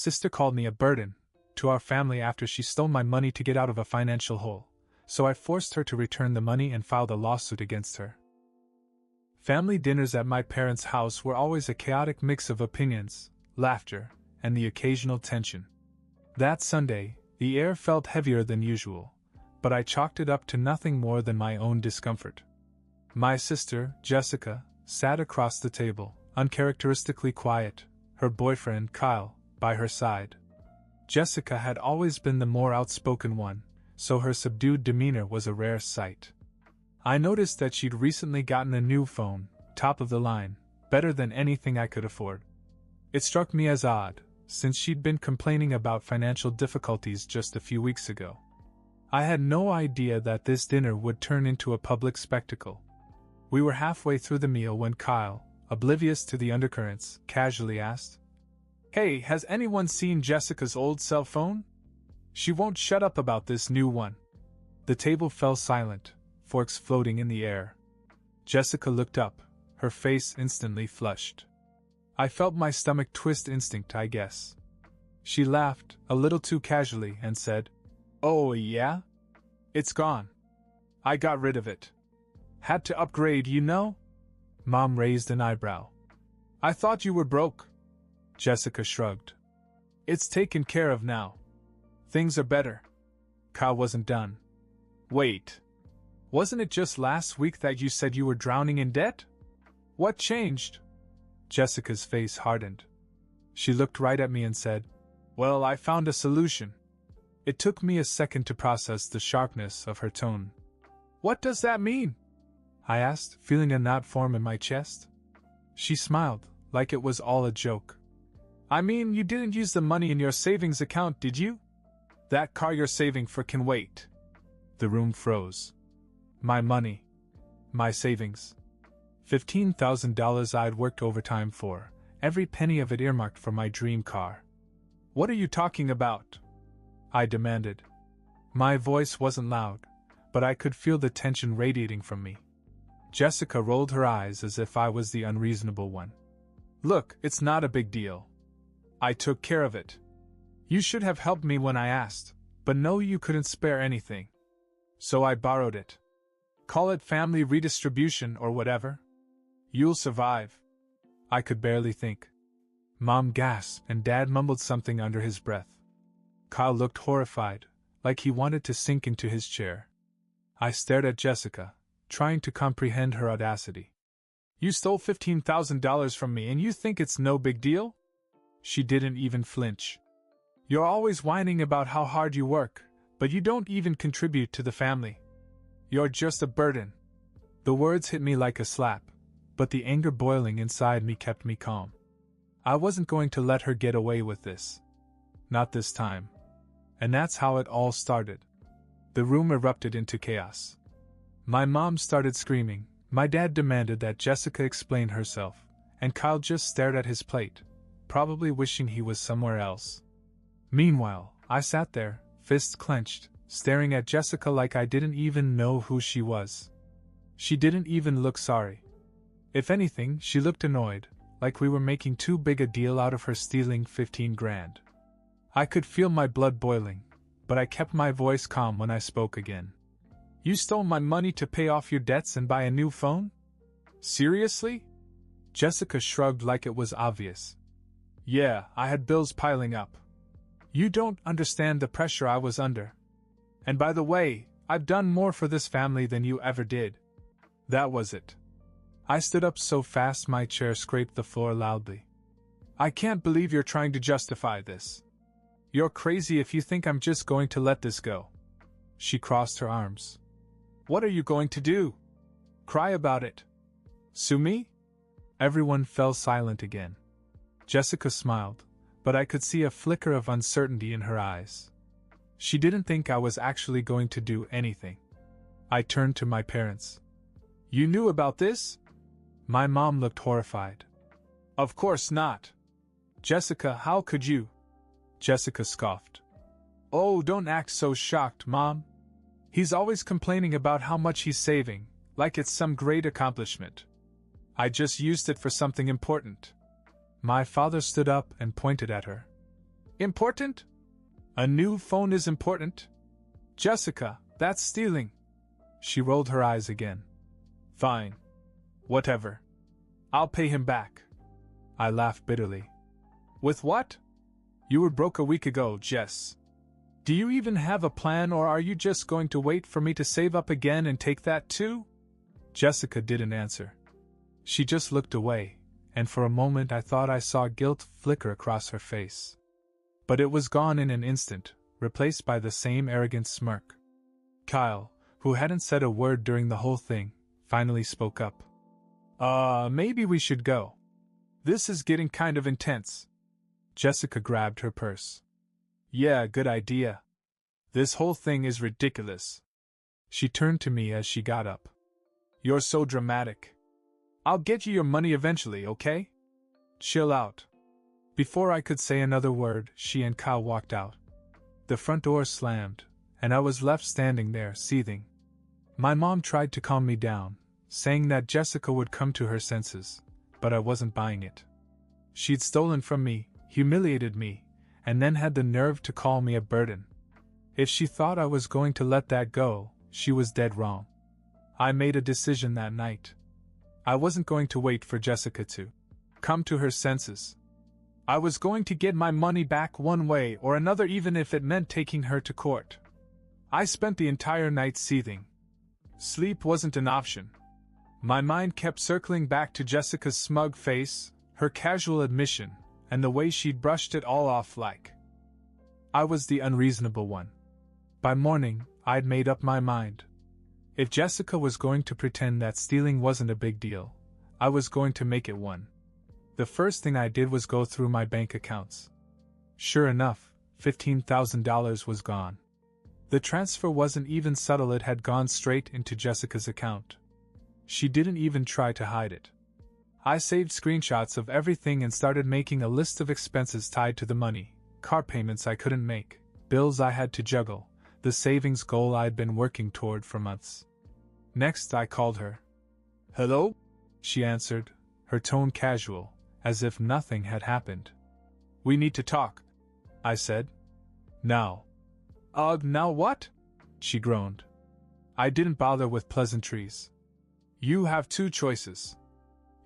Sister called me a burden to our family after she stole my money to get out of a financial hole, so I forced her to return the money and filed a lawsuit against her. Family dinners at my parents' house were always a chaotic mix of opinions, laughter, and the occasional tension. That Sunday, the air felt heavier than usual, but I chalked it up to nothing more than my own discomfort. My sister, Jessica, sat across the table, uncharacteristically quiet, her boyfriend, Kyle, by her side. Jessica had always been the more outspoken one, so her subdued demeanor was a rare sight. I noticed that she'd recently gotten a new phone, top of the line, better than anything I could afford. It struck me as odd, since she'd been complaining about financial difficulties just a few weeks ago. I had no idea that this dinner would turn into a public spectacle. We were halfway through the meal when Kyle, oblivious to the undercurrents, casually asked, "Hey, has anyone seen Jessica's old cell phone? She won't shut up about this new one." The table fell silent, forks floating in the air. Jessica looked up, her face instantly flushed. I felt my stomach twist instinct, I guess. She laughed, a little too casually, and said, "Oh yeah? It's gone. I got rid of it. Had to upgrade, you know?" Mom raised an eyebrow. "I thought you were broke." Jessica shrugged. "It's taken care of now. Things are better." Kyle wasn't done. "Wait. Wasn't it just last week that you said you were drowning in debt? What changed?" Jessica's face hardened. She looked right at me and said, "Well, I found a solution." It took me a second to process the sharpness of her tone. "What does that mean?" I asked, feeling a knot form in my chest. She smiled, like it was all a joke. "I mean, you didn't use the money in your savings account, did you? That car you're saving for can wait." The room froze. My money. My savings. $15,000 I'd worked overtime for, every penny of it earmarked for my dream car. "What are you talking about?" I demanded. My voice wasn't loud, but I could feel the tension radiating from me. Jessica rolled her eyes as if I was the unreasonable one. "Look, it's not a big deal. I took care of it. You should have helped me when I asked, but no, you couldn't spare anything. So I borrowed it. Call it family redistribution or whatever. You'll survive." I could barely think. Mom gasped and Dad mumbled something under his breath. Kyle looked horrified, like he wanted to sink into his chair. I stared at Jessica, trying to comprehend her audacity. "You stole $15,000 from me and you think it's no big deal?" She didn't even flinch. "You're always whining about how hard you work, but you don't even contribute to the family. You're just a burden." The words hit me like a slap, but the anger boiling inside me kept me calm. I wasn't going to let her get away with this. Not this time. And that's how it all started. The room erupted into chaos. My mom started screaming, my dad demanded that Jessica explain herself, and Kyle just stared at his plate, probably wishing he was somewhere else. Meanwhile, I sat there, fists clenched, staring at Jessica like I didn't even know who she was. She didn't even look sorry. If anything, she looked annoyed, like we were making too big a deal out of her stealing 15 grand. I could feel my blood boiling, but I kept my voice calm when I spoke again. "You stole my money to pay off your debts and buy a new phone? Seriously?" Jessica shrugged like it was obvious. "Yeah, I had bills piling up. You don't understand the pressure I was under. And by the way, I've done more for this family than you ever did." That was it. I stood up so fast my chair scraped the floor loudly. "I can't believe you're trying to justify this. You're crazy if you think I'm just going to let this go." She crossed her arms. "What are you going to do? Cry about it? Sue me?" Everyone fell silent again. Jessica smiled, but I could see a flicker of uncertainty in her eyes. She didn't think I was actually going to do anything. I turned to my parents. "You knew about this?" My mom looked horrified. "Of course not. Jessica, how could you?" Jessica scoffed. "Oh, don't act so shocked, Mom. He's always complaining about how much he's saving, like it's some great accomplishment. I just used it for something important." My father stood up and pointed at her. Important? A new phone is important? Jessica, that's stealing. She rolled her eyes again. Fine. Whatever. I'll pay him back. I laughed bitterly. With what? You were broke a week ago, Jess. Do you even have a plan, or are you just going to wait for me to save up again and take that too? Jessica didn't answer. She just looked away, and for a moment I thought I saw guilt flicker across her face. But it was gone in an instant, replaced by the same arrogant smirk. Kyle, who hadn't said a word during the whole thing, finally spoke up. Maybe we should go. This is getting kind of intense. Jessica grabbed her purse. Yeah, good idea. This whole thing is ridiculous. She turned to me as she got up. You're so dramatic. I'll get you your money eventually, okay? Chill out. Before I could say another word, she and Kyle walked out. The front door slammed, and I was left standing there, seething. My mom tried to calm me down, saying that Jessica would come to her senses, but I wasn't buying it. She'd stolen from me, humiliated me, and then had the nerve to call me a burden. If she thought I was going to let that go, she was dead wrong. I made a decision that night. I wasn't going to wait for Jessica to come to her senses. I was going to get my money back one way or another, even if it meant taking her to court. I spent the entire night seething. Sleep wasn't an option. My mind kept circling back to Jessica's smug face, her casual admission, and the way she'd brushed it all off like I was the unreasonable one. By morning, I'd made up my mind. If Jessica was going to pretend that stealing wasn't a big deal, I was going to make it one. The first thing I did was go through my bank accounts. Sure enough, $15,000 was gone. The transfer wasn't even subtle, it had gone straight into Jessica's account. She didn't even try to hide it. I saved screenshots of everything and started making a list of expenses tied to the money, car payments I couldn't make, bills I had to juggle, the savings goal I'd been working toward for months. Next, I called her. Hello? She answered, her tone casual, as if nothing had happened. We need to talk, I said. Now. Now what? She groaned. I didn't bother with pleasantries. You have two choices.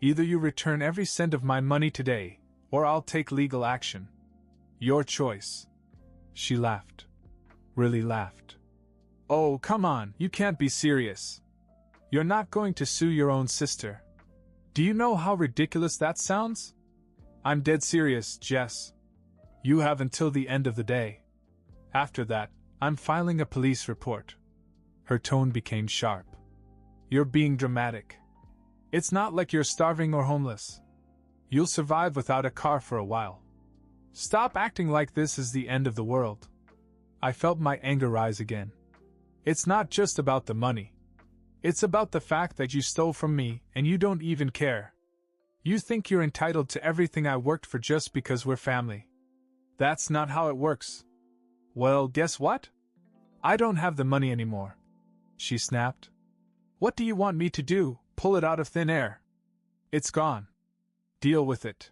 Either you return every cent of my money today, or I'll take legal action. Your choice. She laughed. Really laughed. Oh, come on, you can't be serious. You're not going to sue your own sister. Do you know how ridiculous that sounds? I'm dead serious, Jess. You have until the end of the day. After that, I'm filing a police report. Her tone became sharp. You're being dramatic. It's not like you're starving or homeless. You'll survive without a car for a while. Stop acting like this is the end of the world. I felt my anger rise again. It's not just about the money. It's about the fact that you stole from me and you don't even care. You think you're entitled to everything I worked for just because we're family. That's not how it works. Well, guess what? I don't have the money anymore. She snapped. What do you want me to do? Pull it out of thin air? It's gone. Deal with it.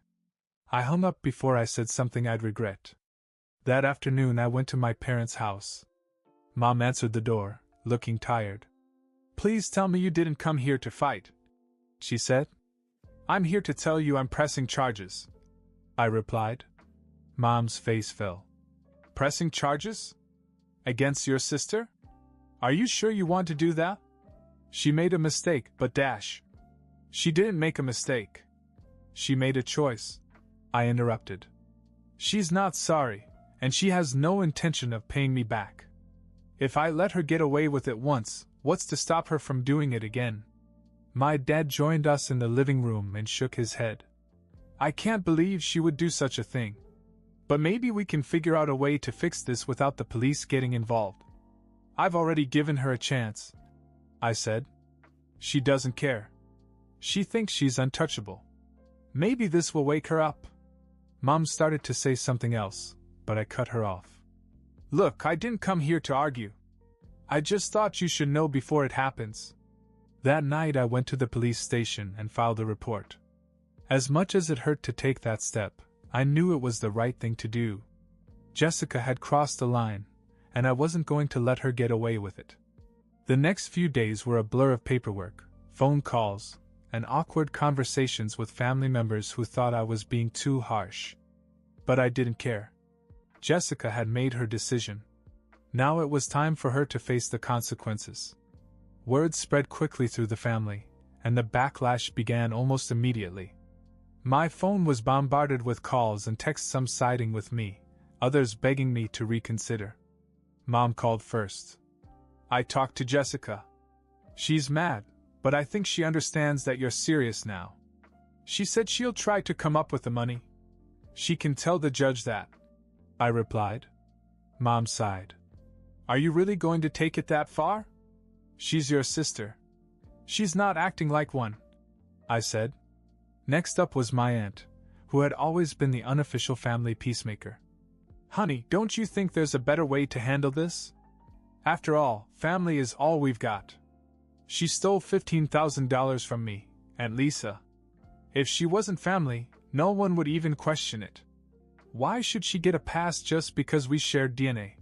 I hung up before I said something I'd regret. That afternoon I went to my parents' house. Mom answered the door, looking tired. Please tell me you didn't come here to fight, she said. I'm here to tell you I'm pressing charges, I replied. Mom's face fell. Pressing charges? Against your sister? Are you sure you want to do that? She made a mistake, but she didn't make a mistake. She made a choice, I interrupted. She's not sorry, and she has no intention of paying me back. If I let her get away with it once, what's to stop her from doing it again? My dad joined us in the living room and shook his head. I can't believe she would do such a thing. But maybe we can figure out a way to fix this without the police getting involved. I've already given her a chance, I said. She doesn't care. She thinks she's untouchable. Maybe this will wake her up. Mom started to say something else, but I cut her off. Look, I didn't come here to argue. I just thought you should know before it happens. That night I went to the police station and filed a report. As much as it hurt to take that step, I knew it was the right thing to do. Jessica had crossed the line, and I wasn't going to let her get away with it. The next few days were a blur of paperwork, phone calls, and awkward conversations with family members who thought I was being too harsh. But I didn't care. Jessica had made her decision. Now it was time for her to face the consequences. Word spread quickly through the family, and the backlash began almost immediately. My phone was bombarded with calls and texts, some siding with me, others begging me to reconsider. Mom called first. I talked to Jessica. She's mad, but I think she understands that you're serious now. She said she'll try to come up with the money. She can tell the judge that. I replied. Mom sighed. Are you really going to take it that far? She's your sister. She's not acting like one, I said. Next up was my aunt, who had always been the unofficial family peacemaker. Honey, don't you think there's a better way to handle this? After all, family is all we've got. She stole $15,000 from me, and Lisa. If she wasn't family, no one would even question it. Why should she get a pass just because we shared DNA?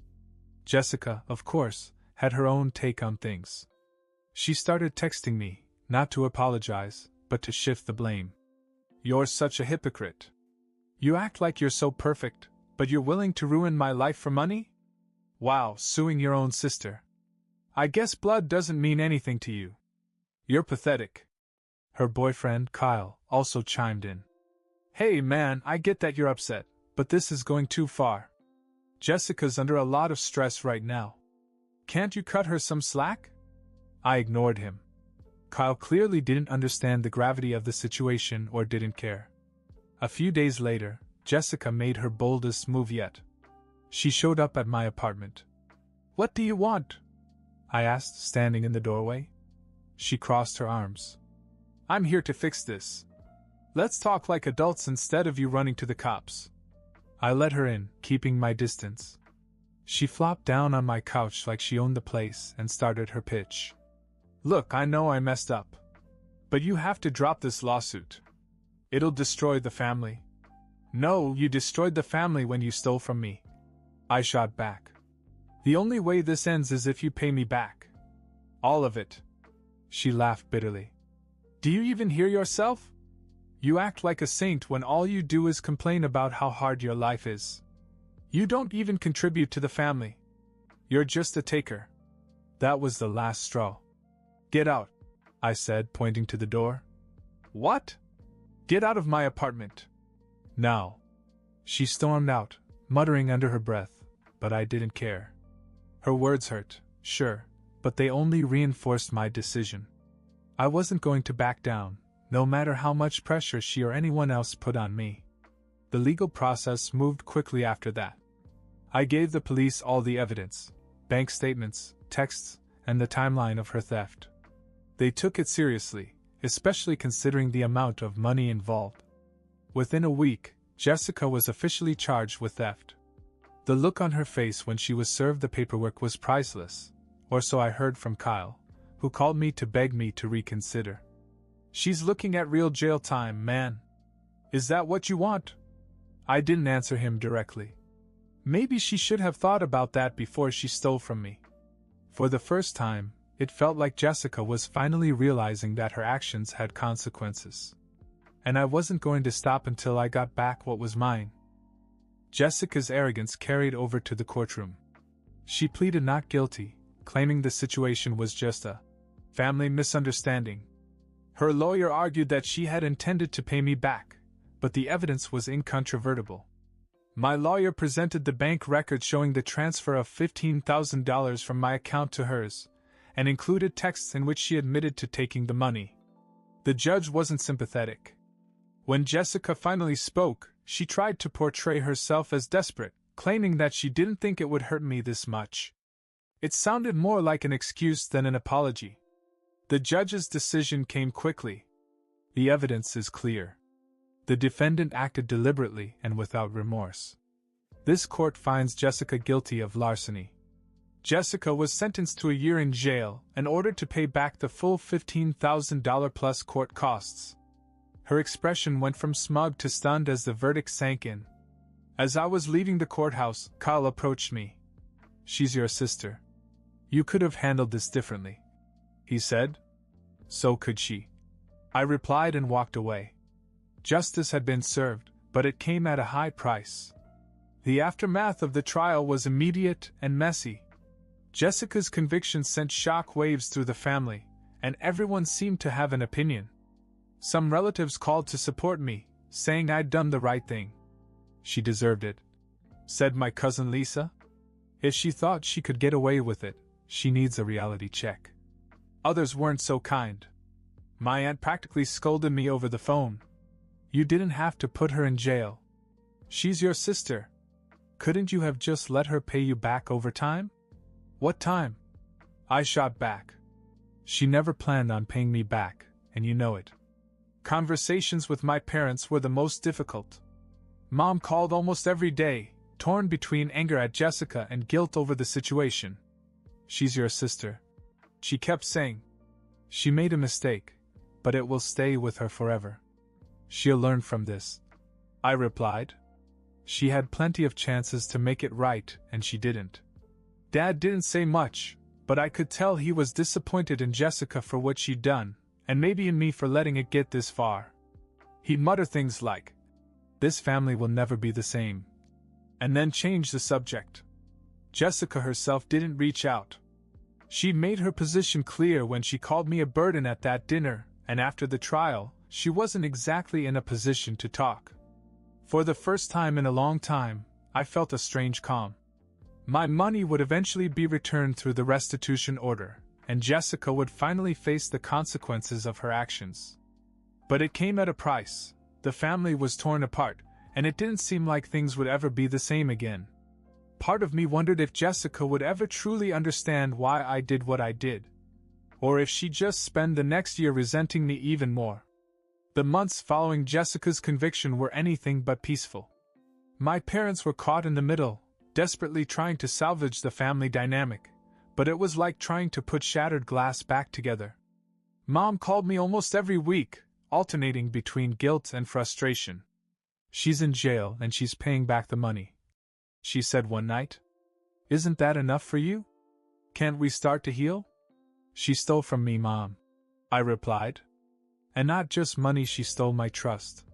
Jessica, of course, had her own take on things. She started texting me, not to apologize, but to shift the blame. You're such a hypocrite. You act like you're so perfect, but you're willing to ruin my life for money? Wow, suing your own sister. I guess blood doesn't mean anything to you. You're pathetic. Her boyfriend, Kyle, also chimed in. Hey man, I get that you're upset, but this is going too far. Jessica's under a lot of stress right now. Can't you cut her some slack? I ignored him. Kyle clearly didn't understand the gravity of the situation or didn't care. A few days later, Jessica made her boldest move yet. She showed up at my apartment. What do you want? I asked, standing in the doorway. She crossed her arms. I'm here to fix this. Let's talk like adults instead of you running to the cops. I let her in, keeping my distance. She flopped down on my couch like she owned the place and started her pitch. Look, I know I messed up. But you have to drop this lawsuit. It'll destroy the family. No, you destroyed the family when you stole from me. I shot back. The only way this ends is if you pay me back. All of it. She laughed bitterly. Do you even hear yourself? You act like a saint when all you do is complain about how hard your life is. You don't even contribute to the family. You're just a taker. That was the last straw. Get out, I said, pointing to the door. What? Get out of my apartment. Now. She stormed out, muttering under her breath, but I didn't care. Her words hurt, sure, but they only reinforced my decision. I wasn't going to back down, no matter how much pressure she or anyone else put on me. The legal process moved quickly after that. I gave the police all the evidence, bank statements, texts, and the timeline of her theft. They took it seriously, especially considering the amount of money involved. Within a week, Jessica was officially charged with theft. The look on her face when she was served the paperwork was priceless, or so I heard from Kyle, who called me to beg me to reconsider. She's looking at real jail time, man. Is that what you want? I didn't answer him directly. Maybe she should have thought about that before she stole from me. For the first time, it felt like Jessica was finally realizing that her actions had consequences. And I wasn't going to stop until I got back what was mine. Jessica's arrogance carried over to the courtroom. She pleaded not guilty, claiming the situation was just a family misunderstanding. Her lawyer argued that she had intended to pay me back, but the evidence was incontrovertible. My lawyer presented the bank record showing the transfer of $15,000 from my account to hers, and included texts in which she admitted to taking the money. The judge wasn't sympathetic. When Jessica finally spoke, she tried to portray herself as desperate, claiming that she didn't think it would hurt me this much. It sounded more like an excuse than an apology. The judge's decision came quickly. The evidence is clear. The defendant acted deliberately and without remorse. This court finds Jessica guilty of larceny. Jessica was sentenced to a year in jail and ordered to pay back the full $15,000 plus court costs. Her expression went from smug to stunned as the verdict sank in. As I was leaving the courthouse, Kyle approached me. "She's your sister. You could have handled this differently," he said. "So could she," I replied and walked away. Justice had been served, but it came at a high price. The aftermath of the trial was immediate and messy. Jessica's conviction sent shock waves through the family, and everyone seemed to have an opinion. Some relatives called to support me, saying I'd done the right thing. "She deserved it," said my cousin Lisa. "If she thought she could get away with it, she needs a reality check." Others weren't so kind. My aunt practically scolded me over the phone. "You didn't have to put her in jail. She's your sister. Couldn't you have just let her pay you back over time?" "What time?" I shot back. "She never planned on paying me back, and you know it." Conversations with my parents were the most difficult. Mom called almost every day, torn between anger at Jessica and guilt over the situation. "She's your sister," she kept saying. "She made a mistake, but it will stay with her forever. She'll learn from this," I replied. "She had plenty of chances to make it right, and she didn't." Dad didn't say much, but I could tell he was disappointed in Jessica for what she'd done, and maybe in me for letting it get this far. He'd mutter things like, "This family will never be the same," and then change the subject. Jessica herself didn't reach out. She'd made her position clear when she called me a burden at that dinner, and after the trial, she wasn't exactly in a position to talk. For the first time in a long time, I felt a strange calm. My money would eventually be returned through the restitution order, and Jessica would finally face the consequences of her actions. But it came at a price. The family was torn apart, and it didn't seem like things would ever be the same again. Part of me wondered if Jessica would ever truly understand why I did what I did, or if she'd just spend the next year resenting me even more. The months following Jessica's conviction were anything but peaceful. My parents were caught in the middle, desperately trying to salvage the family dynamic, but it was like trying to put shattered glass back together. Mom called me almost every week, alternating between guilt and frustration. "She's in jail and she's paying back the money," she said one night. "Isn't that enough for you? Can't we start to heal?" "She stole from me, Mom," I replied. "And not just money, she stole my trust.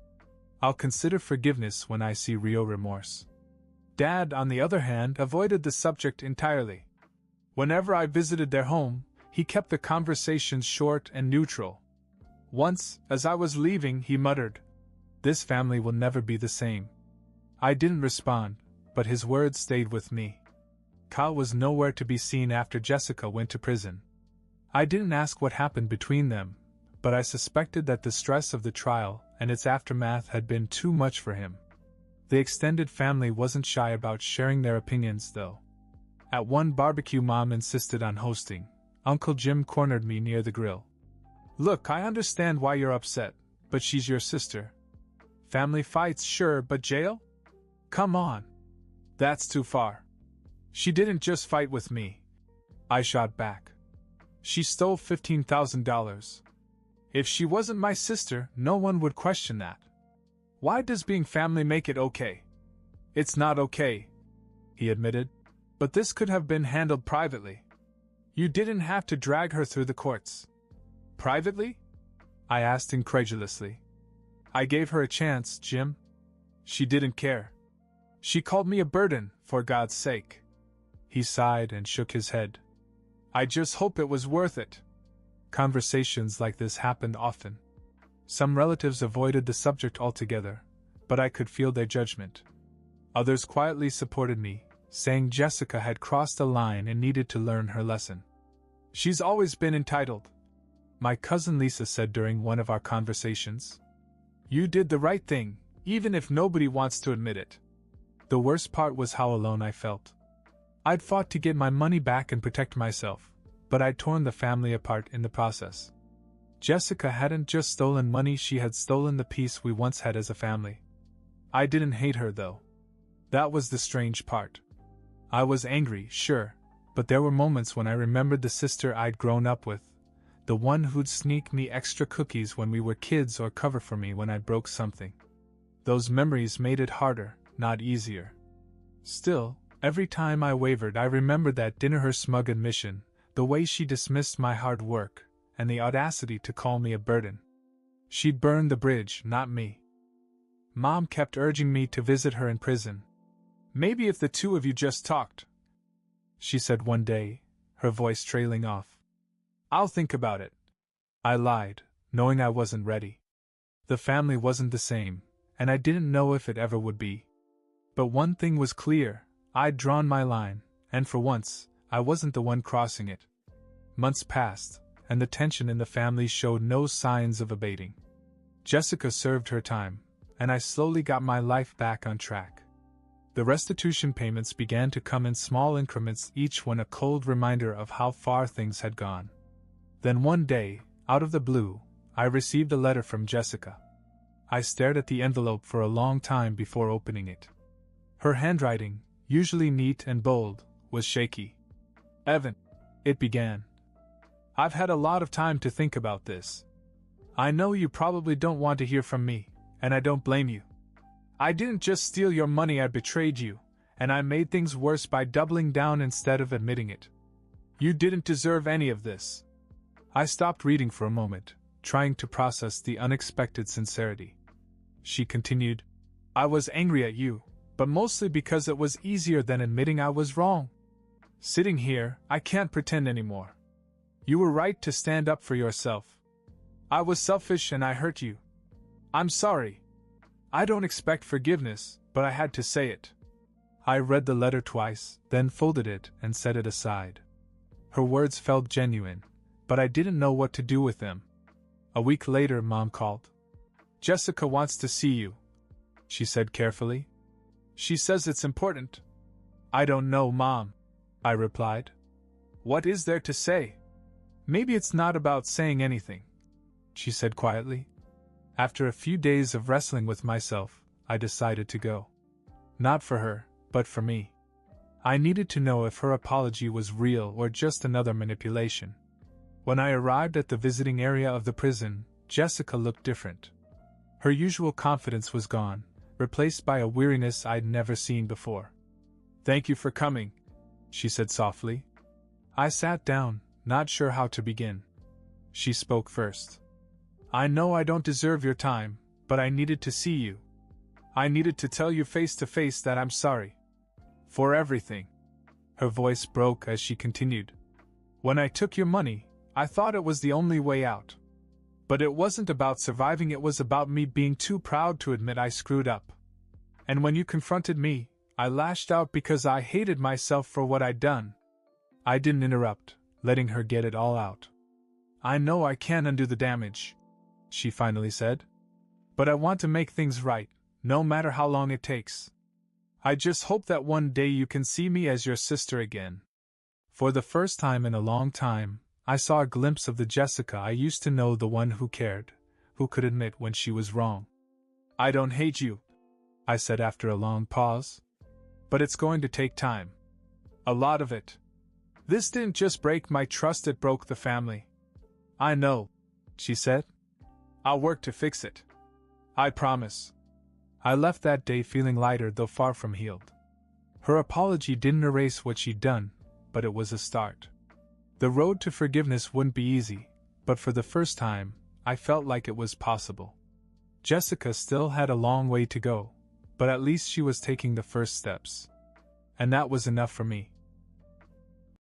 I'll consider forgiveness when I see real remorse." Dad, on the other hand, avoided the subject entirely. Whenever I visited their home, he kept the conversations short and neutral. Once, as I was leaving, he muttered, "This family will never be the same." I didn't respond, but his words stayed with me. Kyle was nowhere to be seen after Jessica went to prison. I didn't ask what happened between them, but I suspected that the stress of the trial and its aftermath had been too much for him. The extended family wasn't shy about sharing their opinions, though. At one barbecue Mom insisted on hosting. Uncle Jim cornered me near the grill. "Look, I understand why you're upset, but she's your sister. Family fights, sure, but jail? Come on. That's too far. She didn't just fight with me," I shot back. "She stole $15,000. If she wasn't my sister, no one would question that. Why does being family make it okay?" "It's not okay," he admitted, "but this could have been handled privately. You didn't have to drag her through the courts." "Privately?" I asked incredulously. "I gave her a chance, Jim. She didn't care. She called me a burden, for God's sake." He sighed and shook his head. "I just hope it was worth it." Conversations like this happened often. Some relatives avoided the subject altogether, but I could feel their judgment. Others quietly supported me, saying Jessica had crossed a line and needed to learn her lesson. "She's always been entitled," my cousin Lisa said during one of our conversations. "You did the right thing, even if nobody wants to admit it." The worst part was how alone I felt. I'd fought to get my money back and protect myself, but I'd torn the family apart in the process. Jessica hadn't just stolen money, she had stolen the peace we once had as a family. I didn't hate her, though. That was the strange part. I was angry, sure, but there were moments when I remembered the sister I'd grown up with, the one who'd sneak me extra cookies when we were kids or cover for me when I broke something. Those memories made it harder, not easier. Still, every time I wavered, I remembered that dinner, her smug admission, the way she dismissed my hard work, and the audacity to call me a burden. She'd burned the bridge, not me. Mom kept urging me to visit her in prison. "Maybe if the two of you just talked," she said one day, her voice trailing off. "I'll think about it." I lied, knowing I wasn't ready. The family wasn't the same, and I didn't know if it ever would be. But one thing was clear: I'd drawn my line, and for once, I wasn't the one crossing it. Months passed, and the tension in the family showed no signs of abating. Jessica served her time, and I slowly got my life back on track. The restitution payments began to come in small increments, each one a cold reminder of how far things had gone. Then one day, out of the blue, I received a letter from Jessica. I stared at the envelope for a long time before opening it. Her handwriting, usually neat and bold, was shaky. "Evan," it began, "I've had a lot of time to think about this. I know you probably don't want to hear from me, and I don't blame you. I didn't just steal your money, I betrayed you, and I made things worse by doubling down instead of admitting it. You didn't deserve any of this." I stopped reading for a moment, trying to process the unexpected sincerity. She continued, "I was angry at you, but mostly because it was easier than admitting I was wrong. Sitting here, I can't pretend anymore. You were right to stand up for yourself. I was selfish and I hurt you. I'm sorry. I don't expect forgiveness, but I had to say it." I read the letter twice, then folded it and set it aside. Her words felt genuine, but I didn't know what to do with them. A week later, Mom called. "Jessica wants to see you," she said carefully. "She says it's important." "I don't know, Mom," I replied. "What is there to say?" "Maybe it's not about saying anything," she said quietly. After a few days of wrestling with myself, I decided to go. Not for her, but for me. I needed to know if her apology was real or just another manipulation. When I arrived at the visiting area of the prison, Jessica looked different. Her usual confidence was gone, replaced by a weariness I'd never seen before. "Thank you for coming," she said softly. I sat down, not sure how to begin. She spoke first. "I know I don't deserve your time, but I needed to see you. I needed to tell you face to face that I'm sorry. For everything." Her voice broke as she continued. "When I took your money, I thought it was the only way out. But it wasn't about surviving, it was about me being too proud to admit I screwed up. And when you confronted me, I lashed out because I hated myself for what I'd done." I didn't interrupt, letting her get it all out. "I know I can't undo the damage," she finally said. "But I want to make things right, no matter how long it takes. I just hope that one day you can see me as your sister again." For the first time in a long time, I saw a glimpse of the Jessica I used to know, the one who cared, who could admit when she was wrong. "I don't hate you," I said after a long pause. "But it's going to take time. A lot of it. This didn't just break my trust, it broke the family." "I know," she said. "I'll work to fix it. I promise." I left that day feeling lighter, though far from healed. Her apology didn't erase what she'd done, but it was a start. The road to forgiveness wouldn't be easy, but for the first time, I felt like it was possible. Jessica still had a long way to go, but at least she was taking the first steps. And that was enough for me.